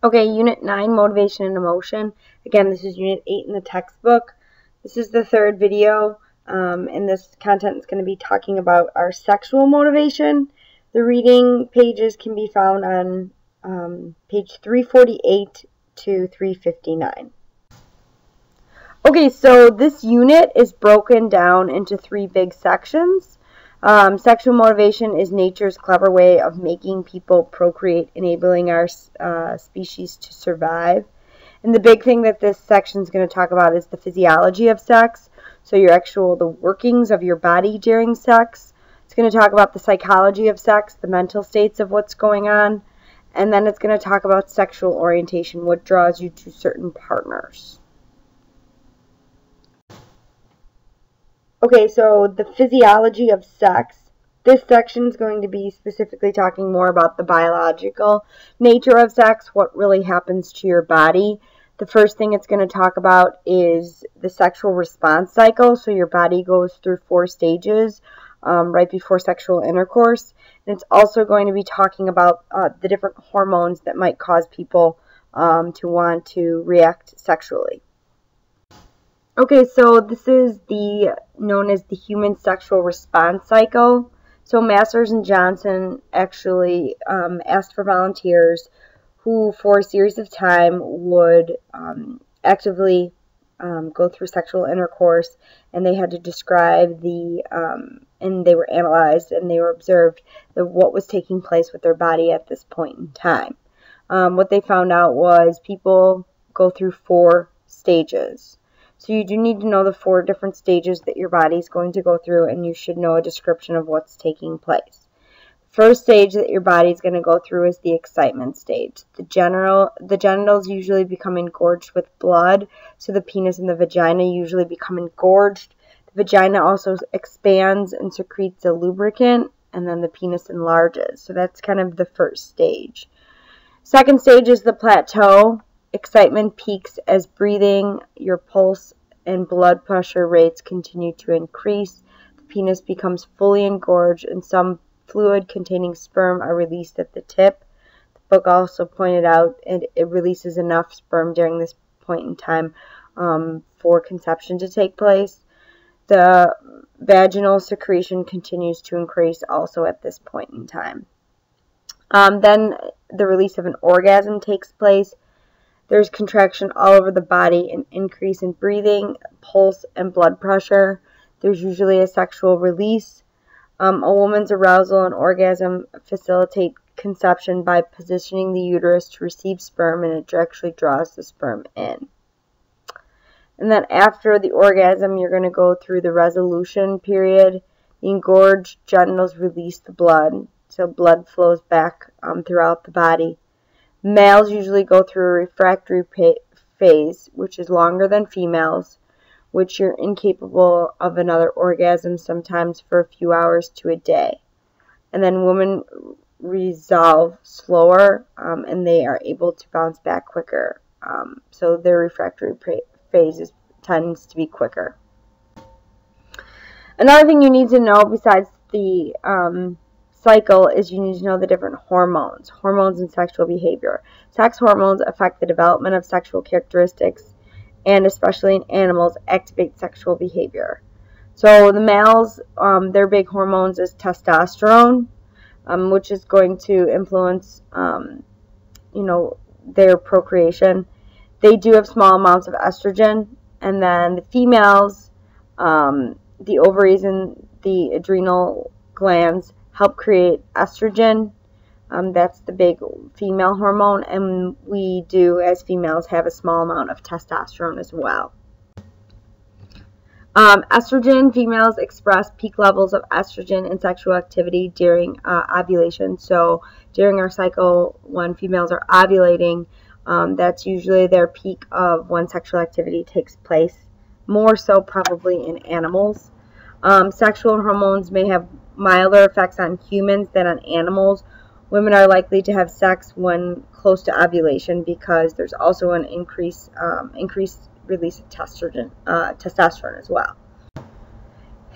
Okay, Unit 9, Motivation and Emotion. Again, this is Unit 8 in the textbook. This is the third video, and this content is going to be talking about our sexual motivation. The reading pages can be found on page 348 to 359. Okay, so this unit is broken down into three big sections. Sexual motivation is nature's clever way of making people procreate, enabling our species to survive. And the big thing that this section is going to talk about is the physiology of sex, so the workings of your body during sex. It's going to talk about the psychology of sex, the mental states of what's going on, and then it's going to talk about sexual orientation, what draws you to certain partners. Okay, so the physiology of sex. This section is going to be specifically talking more about the biological nature of sex, what really happens to your body. The first thing it's going to talk about is the sexual response cycle. So your body goes through 4 stages right before sexual intercourse. And it's also going to be talking about the different hormones that might cause people to want to react sexually. Okay, so this is known as the human sexual response cycle. So Masters and Johnson actually asked for volunteers who, for a series of time, would actively go through sexual intercourse, and they had to describe and they were analyzed and they were observed what was taking place with their body at this point in time. What they found out was people go through 4 stages. So you do need to know the 4 different stages that your body is going to go through, and you should know a description of what's taking place. First stage that your body is going to go through is the excitement stage. The genitals usually become engorged with blood, so the penis and the vagina usually become engorged. The vagina also expands and secretes a lubricant, and then the penis enlarges. So that's kind of the first stage. Second stage is the plateau. Excitement peaks as breathing, your pulse, and blood pressure rates continue to increase. The penis becomes fully engorged, and some fluid containing sperm are released at the tip. The book also pointed out it releases enough sperm during this point in time for conception to take place. The vaginal secretion continues to increase also at this point in time. Then the release of an orgasm takes place. There's contraction all over the body, an increase in breathing, pulse, and blood pressure. There's usually a sexual release. A woman's arousal and orgasm facilitate conception by positioning the uterus to receive sperm, and it actually draws the sperm in. And then after the orgasm, you're going to go through the resolution period. The engorged genitals release the blood, so blood flows back throughout the body. Males usually go through a refractory phase, which is longer than females, which you're incapable of another orgasm sometimes for a few hours to a day. And then women resolve slower, and they are able to bounce back quicker. So their refractory phase tends to be quicker. Another thing you need to know besides the cycle is you need to know the different hormones and sexual behavior. Sex hormones affect the development of sexual characteristics, and especially in animals, activate sexual behavior. So the males, their big hormones is testosterone, which is going to influence, their procreation. They do have small amounts of estrogen, and then the females, the ovaries and the adrenal glands help create estrogen. That's the big female hormone, and we do, as females, have a small amount of testosterone as well. Estrogen, females express peak levels of estrogen in sexual activity during ovulation. So during our cycle, when females are ovulating, that's usually their peak of when sexual activity takes place, more so probably in animals. Sexual hormones may have milder effects on humans than on animals. Women are likely to have sex when close to ovulation because there's also an increased release of testosterone as well.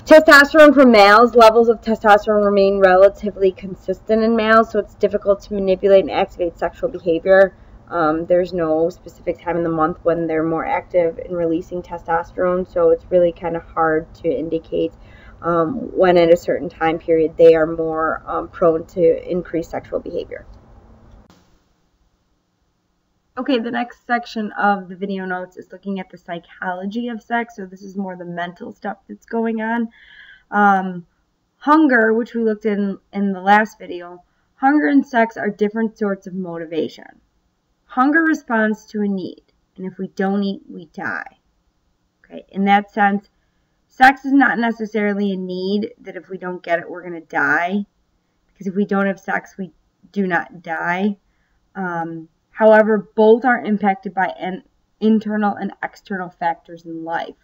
Testosterone for males, levels of testosterone remain relatively consistent in males, so it's difficult to manipulate and activate sexual behavior. There's no specific time in the month when they're more active in releasing testosterone, so it's really kind of hard to indicate when at a certain time period they are more prone to increased sexual behavior. Okay, the next section of the video notes is looking at the psychology of sex, so this is more the mental stuff that's going on. Hunger, which we looked at in the last video, hunger and sex are different sorts of motivation. Hunger responds to a need, and if we don't eat, we die. Okay, in that sense, sex is not necessarily a need that if we don't get it, we're going to die, because if we don't have sex, we do not die. However, both are impacted by internal and external factors in life.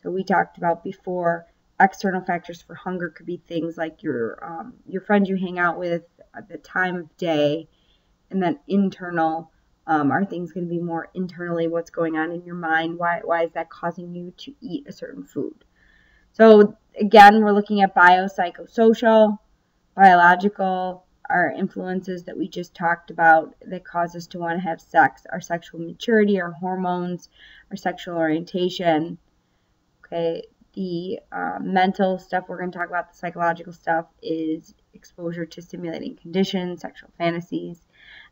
So we talked about before, external factors for hunger could be things like your friends you hang out with, the time of day, and then internal are things going to be more internally what's going on in your mind. Why is that causing you to eat a certain food? So again, we're looking at biopsychosocial, biological, our influences that we just talked about that cause us to want to have sex, our sexual maturity, our hormones, our sexual orientation. Okay, the mental stuff we're going to talk about, the psychological stuff, is exposure to stimulating conditions, sexual fantasies.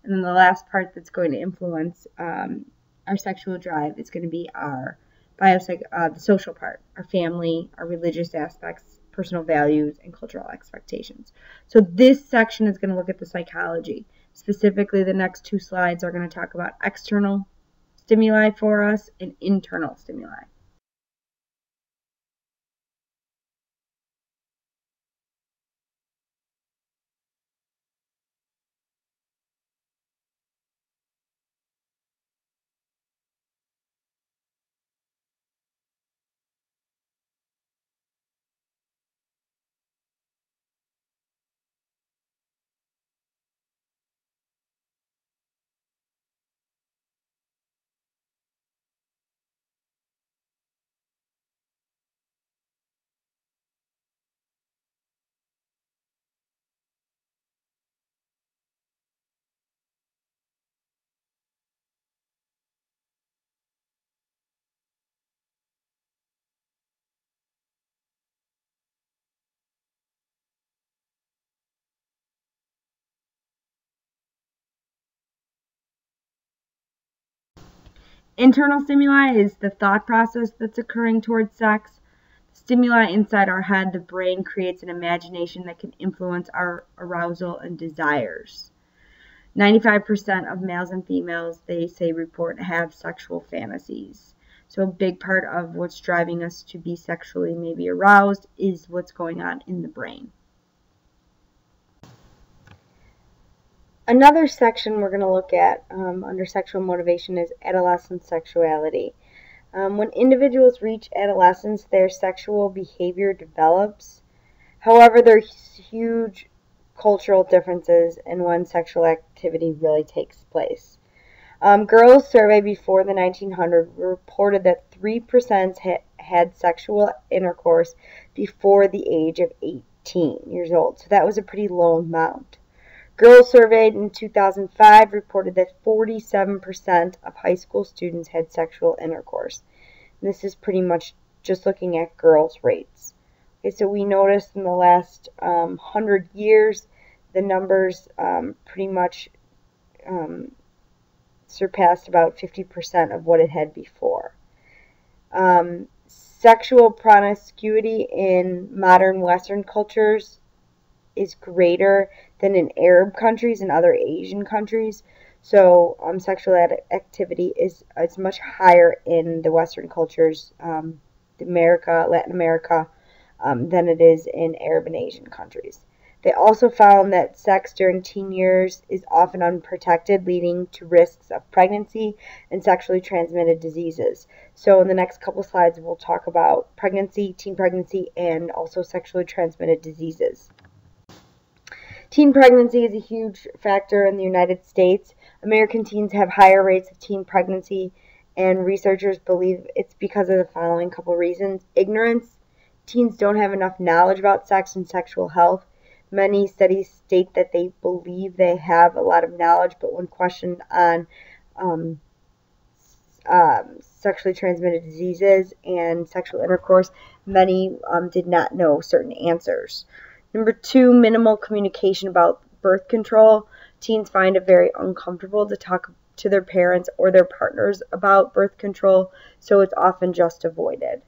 And then the last part that's going to influence our sexual drive is going to be our the social part, our family, our religious aspects, personal values, and cultural expectations. So this section is going to look at the psychology. Specifically, the next two slides are going to talk about external stimuli for us and internal stimuli. Internal stimuli is the thought process that's occurring towards sex. Stimuli inside our head, the brain creates an imagination that can influence our arousal and desires. 95% of males and females, they say, report have sexual fantasies. So a big part of what's driving us to be sexually maybe aroused is what's going on in the brain. Another section we're going to look at under sexual motivation is adolescent sexuality. When individuals reach adolescence, their sexual behavior develops. However, there's huge cultural differences in when sexual activity really takes place. Girls surveyed before the 1900s reported that 3% had sexual intercourse before the age of 18 years old. So that was a pretty low amount. Girls surveyed in 2005 reported that 47% of high school students had sexual intercourse. And this is pretty much just looking at girls' rates. Okay, so we noticed in the last 100 years, the numbers pretty much surpassed about 50% of what it had before. Sexual promiscuity in modern Western cultures is greater than in Arab countries and other Asian countries. So sexual activity is much higher in the Western cultures, America, Latin America, than it is in Arab and Asian countries. They also found that sex during teen years is often unprotected, leading to risks of pregnancy and sexually transmitted diseases. So in the next couple slides, we'll talk about pregnancy, teen pregnancy, and also sexually transmitted diseases. Teen pregnancy is a huge factor in the United States. American teens have higher rates of teen pregnancy, and researchers believe it's because of the following couple reasons. Ignorance. Teens don't have enough knowledge about sex and sexual health. Many studies state that they believe they have a lot of knowledge, but when questioned on sexually transmitted diseases and sexual intercourse, many did not know certain answers. Number 2, minimal communication about birth control. Teens find it very uncomfortable to talk to their parents or their partners about birth control, so it's often just avoided.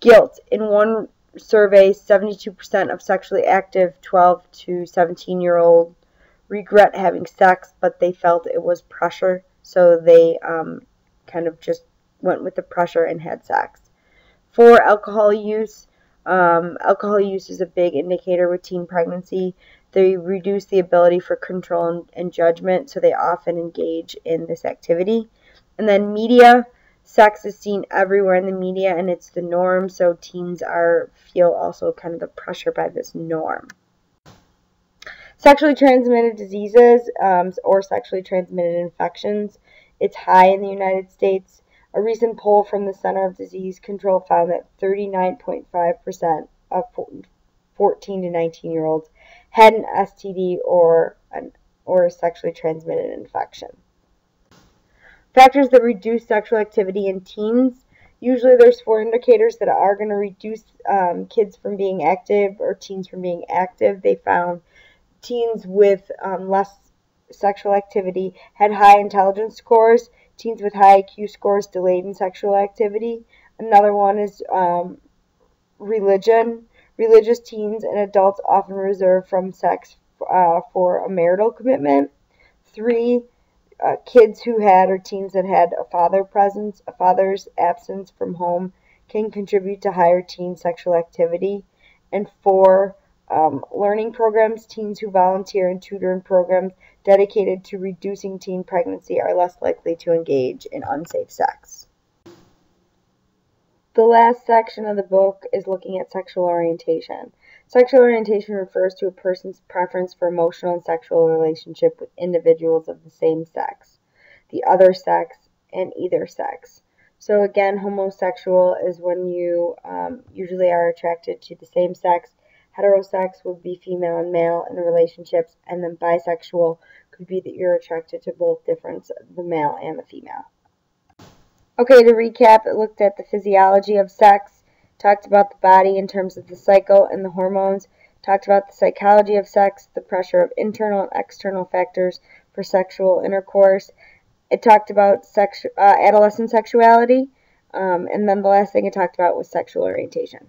Guilt. In one survey, 72% of sexually active 12 to 17-year-olds regret having sex, but they felt it was pressure, so they kind of just went with the pressure and had sex. 4, alcohol use. Alcohol use is a big indicator with teen pregnancy. They reduce the ability for control and judgment, so they often engage in this activity. And then media. Sex is seen everywhere in the media, and it's the norm, so teens feel also kind of the pressure by this norm. Sexually transmitted diseases or sexually transmitted infections. It's high in the United States. A recent poll from the Center of Disease Control found that 39.5% of 14 to 19-year-olds had an STD or a sexually transmitted infection. Factors that reduce sexual activity in teens. Usually there's 4 indicators that are going to reduce kids from being active or teens from being active. They found teens with less sexual activity had high intelligence scores. Teens with high IQ scores delayed in sexual activity. Another one is religion. Religious teens and adults often reserve from sex for a marital commitment. 3, kids who had or teens that had a father's absence from home can contribute to higher teen sexual activity. And 4, learning programs. Teens who volunteer and tutor in programs dedicated to reducing teen pregnancy are less likely to engage in unsafe sex. The last section of the book is looking at sexual orientation. Sexual orientation refers to a person's preference for emotional and sexual relationship with individuals of the same sex, the other sex, and either sex. So again, homosexual is when you usually are attracted to the same sex. Heterosex would be female and male in relationships, and then bisexual could be that you're attracted to both different, the male and the female. Okay, to recap, it looked at the physiology of sex, talked about the body in terms of the cycle and the hormones, talked about the psychology of sex, the pressure of internal and external factors for sexual intercourse. It talked about adolescent sexuality, and then the last thing it talked about was sexual orientation.